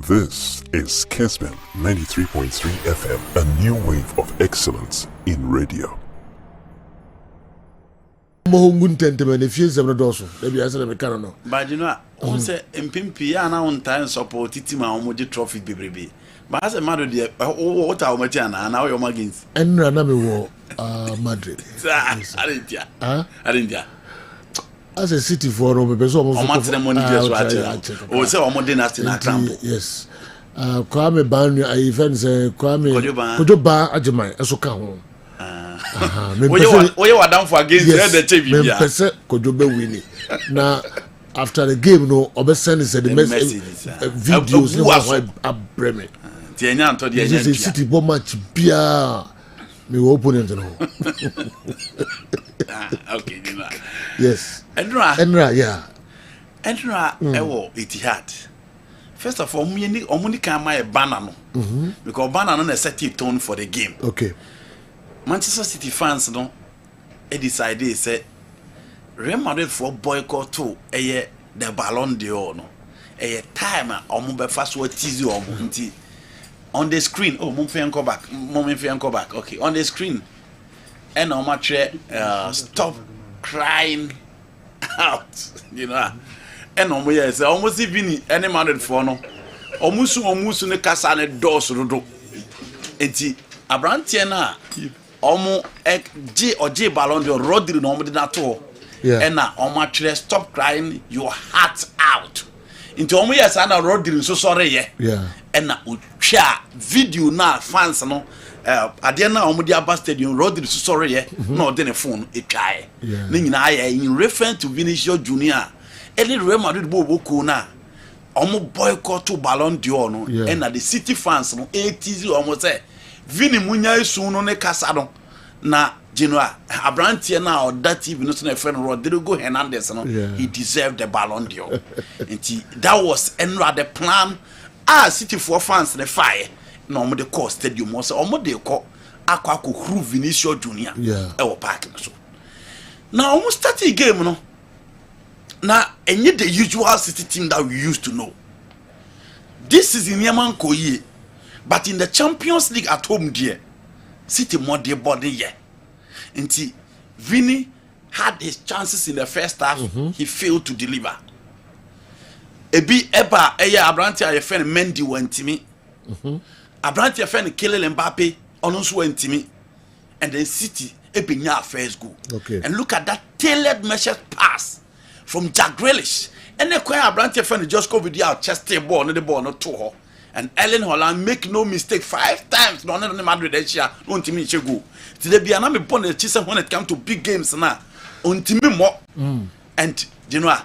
This is Kessben 93.3 FM, a new wave of excellence in radio. Mohungun tentemen if you seven dosu. Maybe I said I can't know. But you know, on say Mpimpi na on time support team on the trophy bebrebe. But as a matter there, what our matiana and now your magins. And Ranami war Madrid. I didn't. As a city for no be so almost the money just watch. O say omo dynasty na campo. Yes. Kwame Banu I even say Kwame Kojoba Ajimai eso ka ho. We were down for against the TV. Me pese Kojoba winning. Now after the game no obesend is the message videos no how abreme. Tienya anto de enya. This city bo match bia me opponent no. Okay, you know. Yes. Enra, yeah. Enra, ewo Etihad. First of all, omuni can my banner no. Because banner no set a tone for the game. Okay. Manchester City fans no, decided say Real Madrid for boycott to the Ballon d'Or no. Time omo be fast what tease you nti on the screen. Oh, mum go back. Okay, on the screen. And omo stop crying out, you know. And omo yes, almost even any Madrid for no. Omusu ne kasa ne dos rodo. Enti abrantie na omo G Ballon d'Or Rodri no omo de na to. Yeah. And na omo stop crying your heart out. Into omo yes na Rodri so sorry ye. Yeah. And na utwa video na fans no ade na omo di aba stadium Rodri so sorry ye na ode ne phone etwae. Ne nyina aye in reference to Vinicius Junior. Any Real Madrid boku na omo boycott to Ballon d'Or no and na the City fans no 80 omo say Vini munya isu no ne kasa no na Genoa abrantie na or that TV no na friend Rodrigo Hernandez no he deserved the Ballon d'Or. And that was Enra the plan. City for fans the fire no omo de call stadium so omo de call akwa huru Vinicius Junior e wo park no so now omo start the game no na enye the usual City team that we used to know. This is in Yaman Koye, but in the Champions League at home there City more the body here. Until Vini had his chances in the first half, he failed to deliver. Ebi eba Abranti a friend Mendy went me. Abranti a friend Kylian Mbappe also went to me. And then City nya first goal. Okay. And look at that tailored measured pass from Jack Grealish. And then Abranti a friend just go with the chest ball, no the ball no to her. And Erling Haaland make no mistake 5 times. No Madrid don't me go. Today be another point when it comes to big games now. Untimi more. And you know.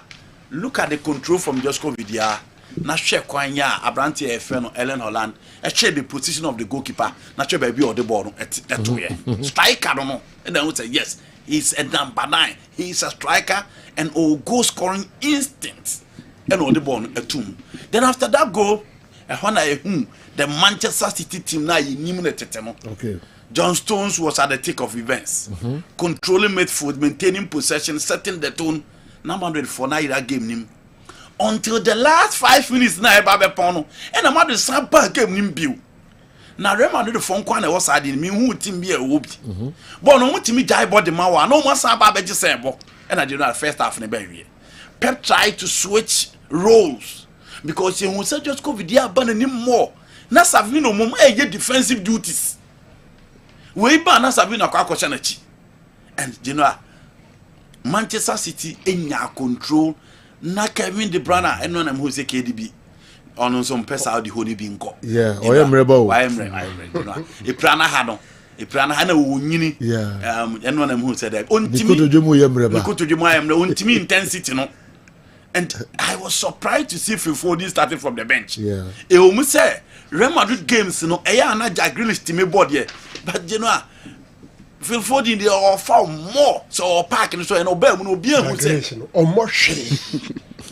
Look at the control from Josko Vidia. Na share kwanya Abranti FN Erling Haaland. Share the position of the goalkeeper. Na share baby or the ball at striker no. And then we say yes, he's a number 9. He's a striker and goal scoring instinct. And all the ball at 2. Then after that goal, the Manchester City team na okay. John Stones was at the thick of events. Controlling midfield, maintaining possession, setting the tone. Number for now that game nim until the last 5 minutes na eba pono and the Madrid sampa game nim biu na Real Madrid phone kwa na was ade me hu team bi e wo bi but no mutimi jai body ma wa no mo sampa be gise bo and I general first half ne be wie Pep tried to switch roles because he was just go video ban nim more na Savino mom ye defensive duties we ba na Savino akwa akosha na chi and general Manchester City enya control na Kevin De Bruyne eno na mho se KDB ono so mpesa the holy bi nko oyemrebo e prana ha no e prana ha na wo nyini eno na mho se that ontimi nikotojumu ayemre ontimi intensity no. And I was surprised to see Phil Foden starting from the bench. E o mu say Real Madrid games no eya na Jack Grealish team board here but you know Phil Foden they offer more so park and so and obey no be able to say or more shame.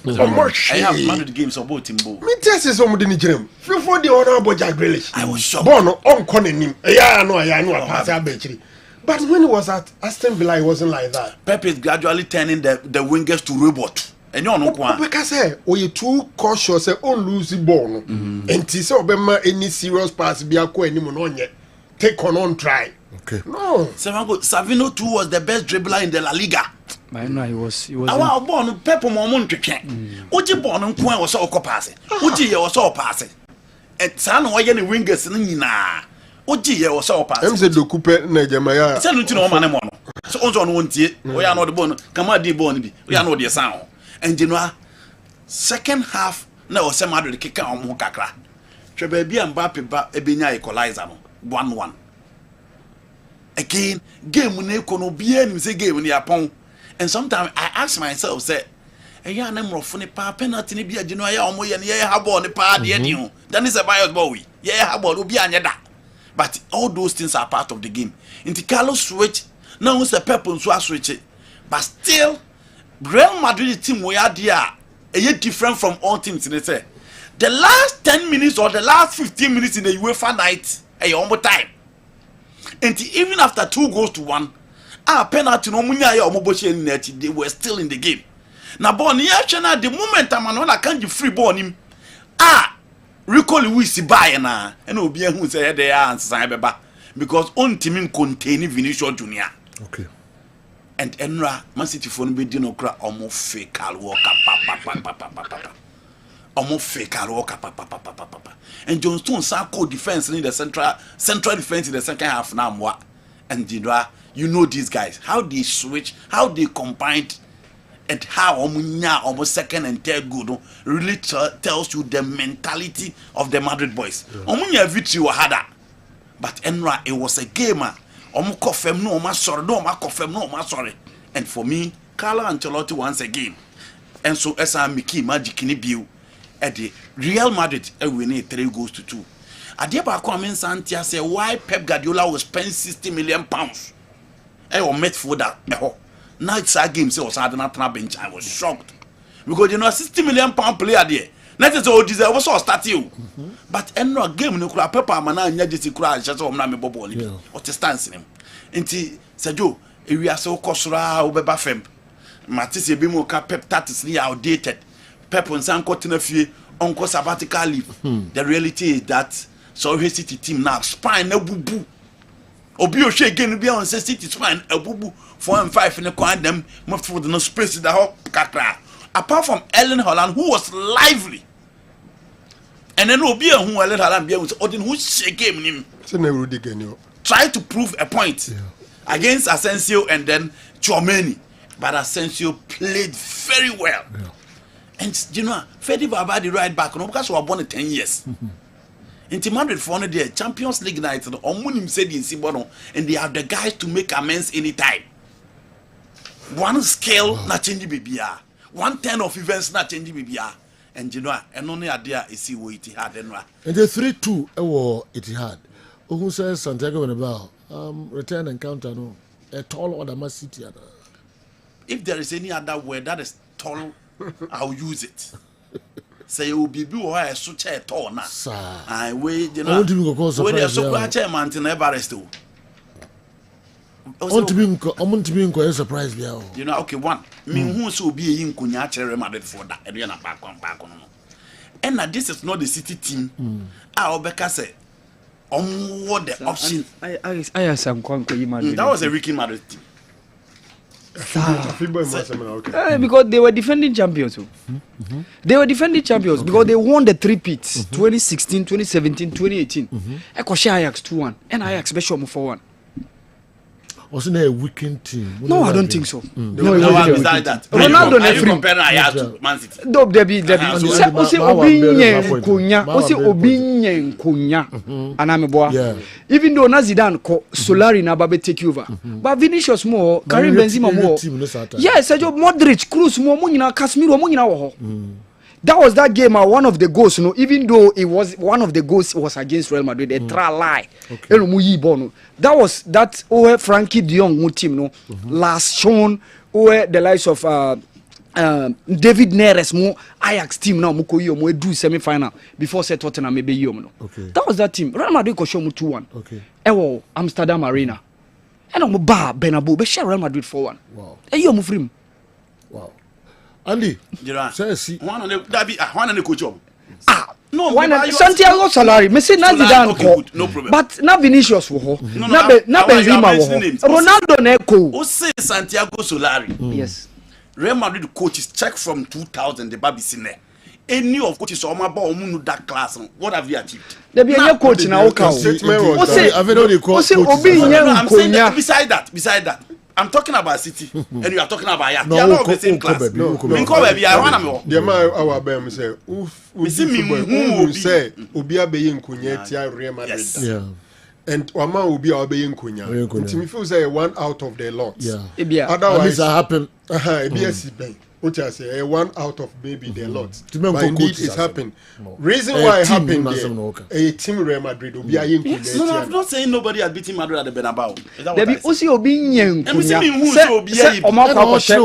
I have managed games about Timbo. Me test is somebody in Jerem. Phil Foden on about Jack Grealish. I was shocked. Born on calling him. I know pass bench. But when he was at Aston Villa it wasn't like that. Pep is gradually turning the wingers to robot. And you know, because we too cautious on losing ball. And tis Obama any serious pass be a coin on yet. Take on try. Okay. No. Savino too was the best dribbler in the La Liga. I know he was. Our born Pepper Momon to check. Uji born and Quan was all passing. Uji was all passing. At San Wayan wingers in na. Uji was all passing. I'm said the coupe Najamaya. Send you to no man. So on won't it. We are not the bone. Come on, dear Bonnie. We are not the sound. And you know, second half, no, some other kick on Mokakra. Trebaby and Bappy Ebinia equalizer 1-1. Again, game when they can be any game when they are pong. And sometimes I ask myself, say, a young number of funny pa penalty be a genoa or more and yeah, have on the party, you. Then it's a bias bowie. Yeah, how about be that. But all those things are part of the game. In the Carlos switch, now it's a purple switch it. But still, Real Madrid team we are there a yet different from all teams in the say. The last 10 minutes or the last 15 minutes in the UEFA night, a one time. And even after 2-1, penalty no munya ya omobochi in net, they were still in the game. Na ball ni na the moment Amanola can't give free ball him. Rico Lewis buy na and obi ehun say there answer beba because on team contain Vinicius Junior. Okay. And Enra Man City for be dino kra omo fake walker papa. Omo fake walker papa. And John Stones co defense in the central defense in the second half now. And you know these guys, how they switch, how they combined, and how almost second and third good really tells you the mentality of the Madrid boys. Omunya victory were harder, but Enra it was a gamer. And for me, Carlo Ancelotti once again, and so as I Mickey Magic in view at the Real Madrid, we need 3-2. I did about comment Santia say why Pep Guardiola will spend £60 million. I met for that. Now it's a game, so I didn't bench. I was shocked because you know, £60 million player there. Not as all this was all start you, but end no game no kura Pep Amana nya just kura just o na me bobo ni o te stance him. Enti Sergio we are so kosura obeba fem. Matisse e bi mo ka Pep tactics ni outdated. Pep on san continue fie on sabbatical leave. The reality is that so we City team now spine na bubu. Obi o hwe again bi on City spine abubu 4 and 5 in the kwan them move for the no space the hop kakra. Apart from Erling Haaland, who was lively, and then Obi who Erling Haaland be Odin who shake him. Try to prove a point against Asensio and then Tchouaméni, but Asensio played very well. And you know, Fedi Baba the right back, no because we were born 10 years. In Madrid for the Champions League night, Omunim said in Sibono, and they have the guys to make amends anytime. One scale not changing BBR. 1/10 of events not changing BBR. And you know, and only idea is see what it had. And the 3-2 war it had. Who says Santiago Bernabéu return encounter no a tall order Man City. If there is any other word that is tall, I'll use it. Say you will be why I such a tall now. I wait, you know. When you're so quite a mountain Everest too. I want to be surprised. You know, okay, one. Me who so be in Kunya Cherry Madrid for that, and you're not back on. And now this is not the City team. I'll say, what the option? I have some Madrid. That was a Ricky Madrid team. Because they were defending champions. They were defending champions because they won the 3 peats 2016, 2017, 2018. Ekoshi Ajax 2-1 and Ajax Bishop 4-1. Wasn't it a weekend team? No, I don't think so. No, that. Ronaldo are you comparing Ajax to Man City? Debbie. Osi Obinye Nkunya. Anameboa. Even though Zidane ko Solari na babe take over. But Vinicius more, Karim Benzema more. Yes, Sergio Modric, Kroos more, Casemiro more wo ho. That was that game. One of the goals, even though it was one of the goals was against Real Madrid, a try lie. That was that Frankie De Jong team, last shown the likes of David Neres, Ajax team now, Mukoyo, do semi-final before set Tottenham maybe you. That was that team. Real Madrid could show 2-1. Ewo Amsterdam Arena, and Bernabeu, but share Real Madrid 4-1. Wow. And you move him. Wow. Andy, say one on the coach. No, Santiago salary. Me say na Zidane okay, no problem. But na Vinicius wo ho. Na Benzema wo ho. Ronaldo na ko. O say Santiago Solari. Yes. Real Madrid coaches check from 2000 the baby seen there. Any of coaches or my ball know that class. What have you achieved? There be a coach na o ka. O say obi I'm saying that beside that. I'm talking about City and you are talking about Ajax. They are not of the same class. Minko baby, I want to the man our bam say, who say obi abeyi nkunya tia Real Madrid. Yeah. And Wama obi abeyi nkunya. Nti me feel say one out of the lot. Yeah. Otherwise that happen. EBS ben. Which I say one out of maybe the lot. But indeed it's happened. Reason why it happened a team Real Madrid obi ayi nkunya. No, I'm not saying nobody had beaten Madrid at the Bernabeu. There be osi obi nyen nkunya. Say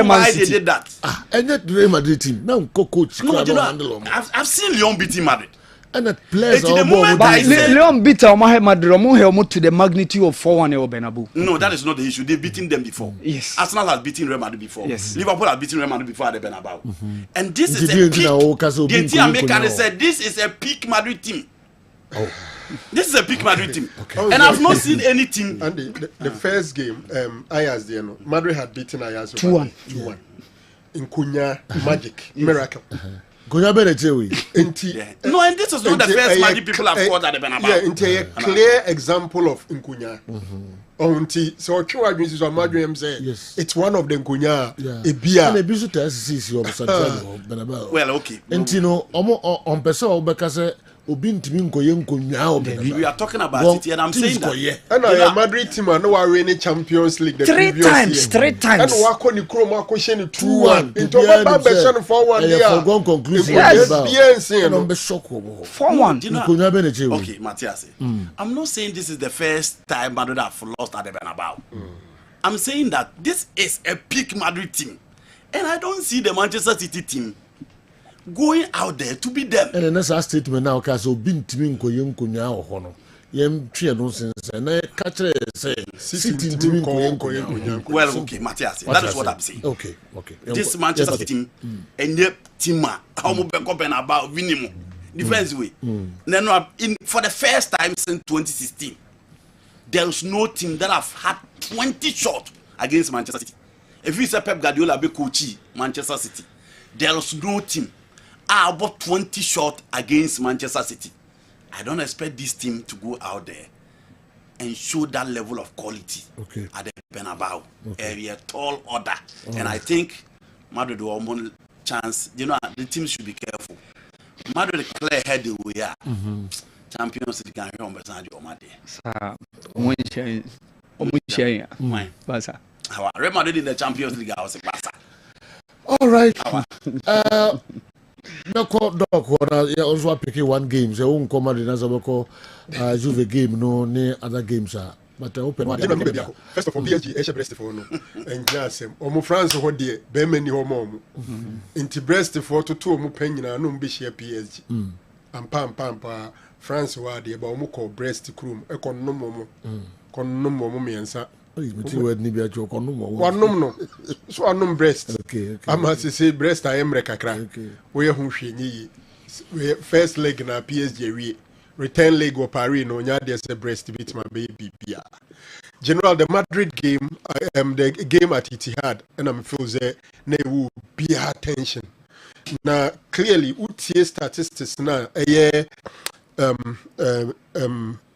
why they did that. And that Real Madrid team now coach. No, I've seen Lyon beating Madrid. And that players are Leon beat Madrid to the magnitude of 4-1 or Bernabeu. No, that is not the issue. They've beaten them before. Yes. Arsenal has beaten Real Madrid before. Yes. Liverpool has beaten Real Madrid before at the Bernabeu. And this is a peak. The team American said this is a peak Madrid team. Oh. This is a peak Madrid team. Okay. And I've not seen any team. And the first game, Ajax, Madrid had beaten Ajax 2-1. In Cunha, magic, miracle. No, and this is not the first Madrid people have fought at the Bernabeu. Yeah, into a clear example of Nkunya. So Madrid say it's one of the Nkunya. And a visitor SCC of Santiago Bernabeu. Well, okay. And on person Obekase. We are talking about City, and I'm saying that. And Madrid team are no winning Champions League the previous year. Three times. And Wako ni Chroma question 2-1. Into Baba Beshan 4-1 there. Foregone conclusion. Yes. 4-1. Okay, Matthias. I'm not saying this is the first time Madrid have lost at the Bernabeu. I'm saying that this is a peak Madrid team, and I don't see the Manchester City team going out there to beat them. And the next statement now, because I've been to me Nkonya or Hono. Yem three nonsense, and I catch it say, City to me Nkonya. Well, okay, Matthias, that is what I'm saying. Okay. This Manchester City team, and yet team, how much about winning defense way. Then for the first time since 2016, there is no team that have had 20 shots against Manchester City. If you say Pep Guardiola be coachy Manchester City, there is no team about 20 shots against Manchester City. I don't expect this team to go out there and show that level of quality at the Bernabeu. A tall order. And I think Madrid will have one chance. You know, the team should be careful. Madrid clear head the way are. Champions League can hear on Real Madrid in the Champions League, I was a passer. All right. No call dog ya also pick one game. So won't come in as a Juve game no ne other games are. But open first of all PSG e Brest for no. And jasem. Omo France ho de be mani ho mo. Inti Brest for to omo panyina no mbe share PSG. Pam France wa de ba omo call Brest crew e kon no mo. Kon no mo miensa. One no. So I breast. Okay. I must say breast I am rekakra. We are who she first leg na PSG return leg or Paris no nya there's a breast beat my baby. General the Madrid game the game at Etihad and I'm feel say ne will be attention. Now clearly UTA statistics na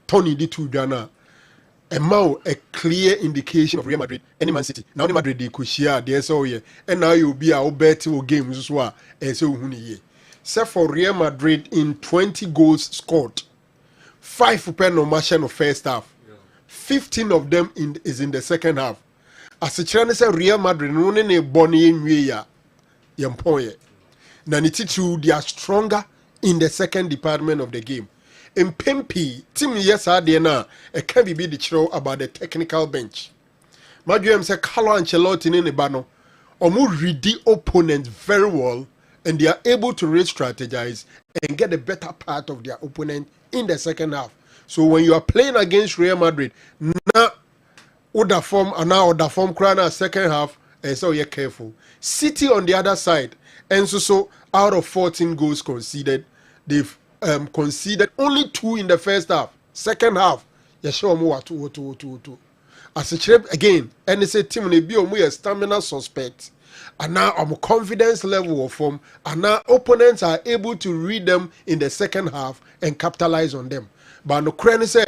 Tony D2 Dana a clear indication of Real Madrid and Man City. Now the Madrid they could share there's all here. And now you'll be our bet games as well. And so except for Real Madrid in 20 goals scored, 5 pen no match no first half. 15 of them is in the second half. As a chance Real Madrid no ne boni nwe yampoye. Na nititu they are stronger in the second department of the game. In Pempi, team yes na it can be the show about the technical bench. Madrid say Carlo Ancelotti in the bano, omu read the opponent very well, and they are able to re-strategize and get the better part of their opponent in the second half. So when you are playing against Real Madrid, na other form crana second half, so you're careful. City on the other side, and so out of 14 goals conceded, they've conceded only 2 in the first half. Second half, you show more 2. As a trip again, and it's a team they be a stamina suspect. And now I'm confidence level of form, and now opponents are able to read them in the second half and capitalize on them. But no crane say,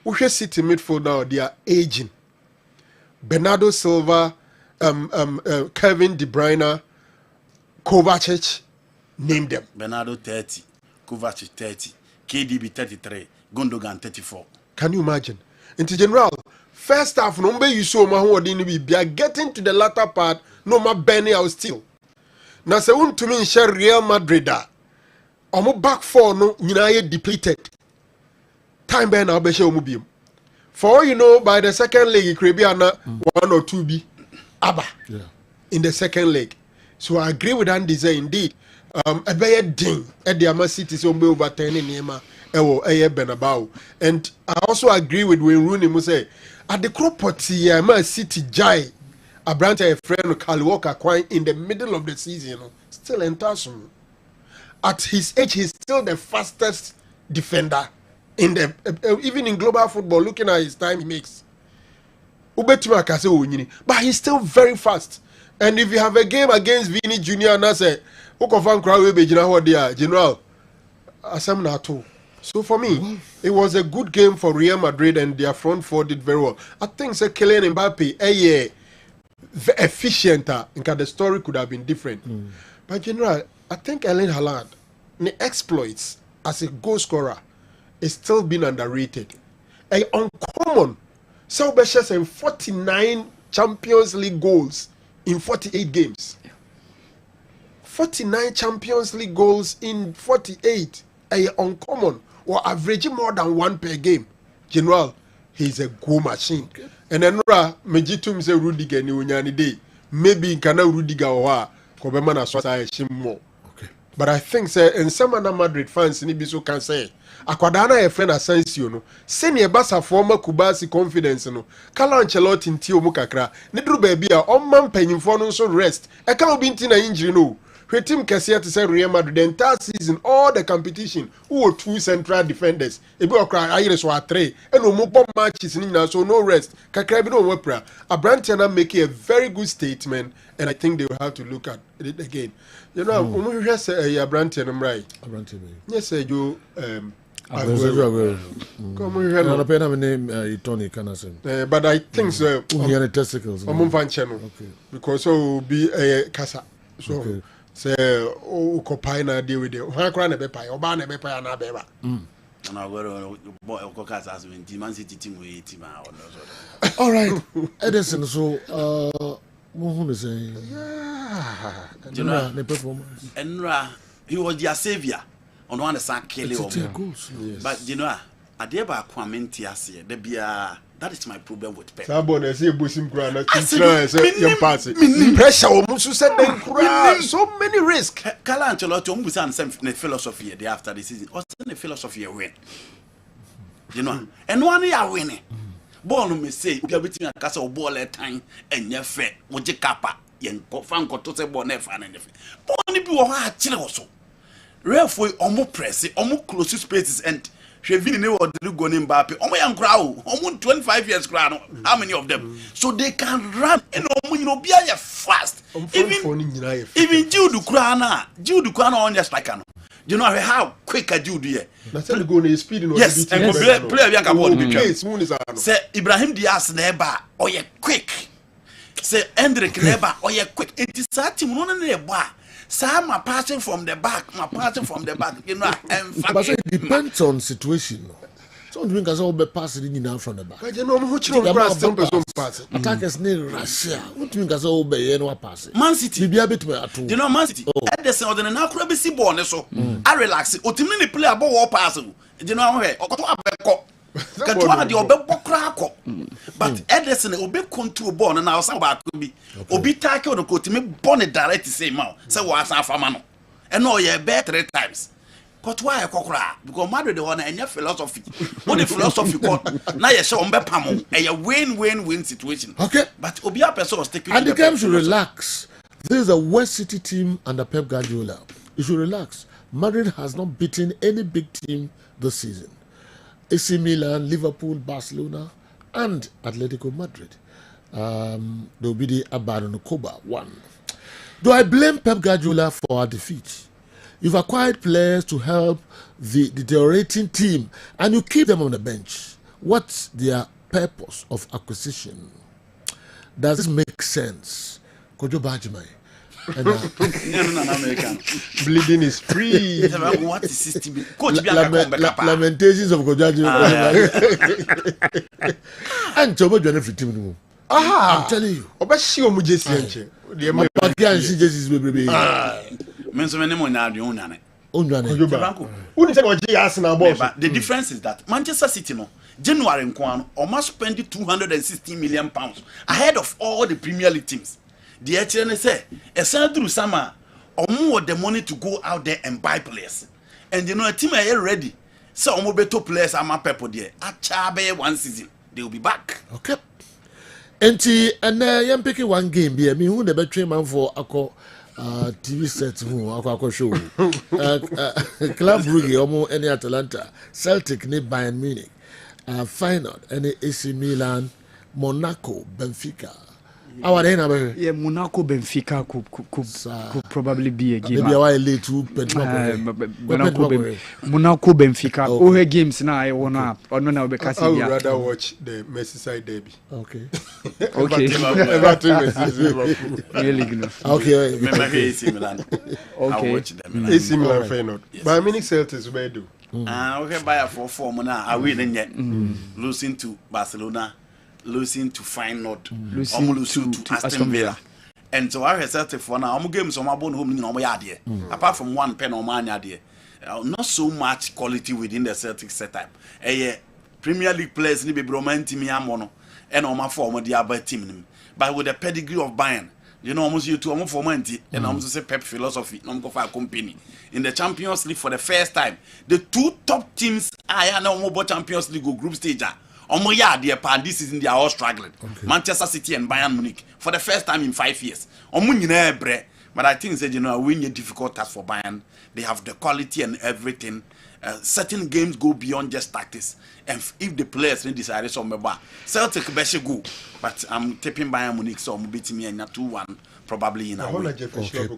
we should City midfield now, they are aging. Bernardo Silva, Kevin De Bruyne, Kovacic, name them. Bernardo 30, Kovacic 30, KDB 33, Gundogan 34. Can you imagine? In general, first half, no you saw my who be are getting to the latter part, no ma Benny out still. Now say to me share Real Madrid. Omo back four no nyinaye depleted. Time Ben Abeshe Omubium. For all you know, by the second leg, it could be 1 or 2 B. Abba. Yeah. In the second leg. So I agree with Andy say indeed. A very ding at the Ama City so be overturning Nema Benabao. And I also agree with Wayne Rooney who say at the Cropoti Ama City Jai a branch a friend Kyle Walker Quine in the middle of the season, you know, still enticing. At his age, he's still the fastest defender in the even in global football. Looking at his time he makes, but he's still very fast. And if you have a game against Vini Junior, and I say, General, so for me, it was a good game for Real Madrid, and their front four did very well. I think Kylian Mbappe, efficient, the story could have been different. But General, I think Erling Haaland, the exploits as a goal scorer is still being underrated. A uncommon, so Beshes and 49 Champions League goals in 48 games. 49 Champions League goals in 48. A uncommon, or averaging more than 1 per game. General, he's a goal machine. Okay. And then Mejitum say Rudiger ni unyani day. Maybe kana Rudiger or Kobemana Swata Shimo. Okay. But I think say and some other Madrid fans in Ibiso can say Akwadana a friend Asensio no. Senior Basa former Kubasi confidence no. Carlo Ancelotti in Tio Mukakra. Nidru baby a man paying for no so rest. I can't be in injury no. Her team Kessben to say Real Madrid the entire season, all the competition, who were 2 central defenders. If you cry, I just want 3. And no more matches in now, so no rest. Kakrabi no wepra. Abrantiana making a very good statement, and I think they will have to look at it again. You know, we just say Abrantiana, right? Abrantiana. Yes, you. But I think so. Testicles. Because so be a casa. So. Say Copina deal with you. How can I be pay or ban a bepa and a beba? And I go Cocas as when Timan City team with team out. All right, Edison. So, what is saying? Yeah, the performance. And he was their savior on one side, Kelly. But you know, I dare by Quamentias, the beer. That is my problem with Pep. Sabon say Busim Grana pass pressure almost said so many risks. Carlo Ancelotti almost and same philosophy the after the season. What's the philosophy win? You know, and one year winning. Ball me say we are between a castle ball at time and your fair with your kappa yen fan to say bonnet and anything. Bonnie be a chill also. Therefore, almost press it, almost close spaces and Chevini ne or the Gonin Mbappe. Oh my crowd, almost 25 years crowd. How many of them? So they can run and you know be a fast. Even Jude Krana on your striker. You know how quick a Jude here. That's how go speed. Yes, and play Bianca ball. Say Ibrahim Diaz never or ye quick. Say Hendrik never or ye quick. It is that him running a bar. Some are passing from the back, you know, but it depends on situation. So you can say passing in now from the back. But you know who pass. Attackers need Russia. What you can say obey no pass. Man City. Be a bit more at all. You know Man City. Edison or the now crazy born so. I relax. Ultimately play about war passing. You know where? But Edison will be control born and I'll say about to be obi tackle no coat me born direct the same mouth. Say was our famano. And no, yeah, bet 3 times. But why kokra? Because Madrid the one any philosophy. What the philosophy called? Now you show pamo a win-win-win situation. Okay. But Obia person was taking. And the game should relax. This is a West City team under Pep Guardiola. You should relax. Madrid has not beaten any big team this season. AC Milan, Liverpool, Barcelona, and Atletico Madrid. They'll be the Abaronokoba one. Do I blame Pep Guardiola for our defeat? You've acquired players to help the deteriorating team, and you keep them on the bench. What's their purpose of acquisition? Does this make sense? Kojo Bajimai. Bleeding is free. What is system? Coach, Lamentations of Kojo Bajimai. And Chobo Johnny for team. I'm telling you. Obashi omujesi the difference is that Manchester City no January nkwano almost spend £260 million ahead of all the Premier League teams. The HN say through summer omo the money to go out there and buy players. And you know a team are ready. So omo beto players are people there. Achabe one season they will be back. Okay. Enti and yam pick one game be me who the better man for ako TV set who ako show. Club Brugge omo any Atalanta, Celtic ni Bayern Munich, final any AC Milan, Monaco, Benfica. Yeah, Monaco Benfica could probably be a game. Maybe I late to Monaco Benfica. Oh, her games now I wanna or no now because I would rather watch the Merseyside derby. Okay. Okay. Really good. Okay. AC Milan. Okay. AC Milan Feyenoord. But many Celtics where do. Okay, buy a 4-4 now. I win yet. Losing to Barcelona. Losing to Feyenoord, losing to Aston Villa, and so I have Celtic for now. Games on my bone home in Omoyade. Apart from one pen on my idea, not so much quality within the Celtic setup. Premier League players need to be romantic me amono, and on my former the other team. But with the pedigree of Bayern, you know almost you to almost formanti and almost say Pep philosophy, no go for a company in the Champions League for the first time. The two top teams are now more Champions League group stage. This season they are all struggling. Okay. Manchester City and Bayern Munich for the first time in 5 years. But I think that win a difficult task for Bayern. They have the quality and everything. Certain games go beyond just tactics. And if the players need this, Celtic best go. But I'm tipping Bayern Munich, so I'm beating me in a 2-1 probably in a way. Okay.